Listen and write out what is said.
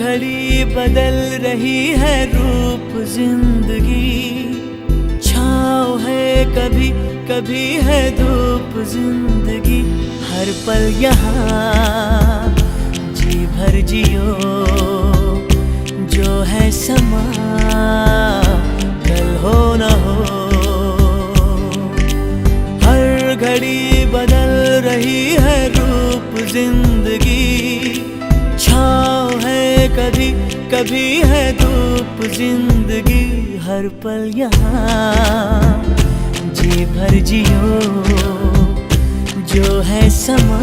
घड़ी बदल रही है रूप जिंदगी, छाँव है कभी कभी है धूप जिंदगी। हर पल यहाँ जी भर जियो, जो है समा कल हो न हो। हर घड़ी बदल रही है रूप जिंदगी, छाँव है कभी कभी है धूप जिंदगी। हर पल यहाँ जी भर जियो, जो है समा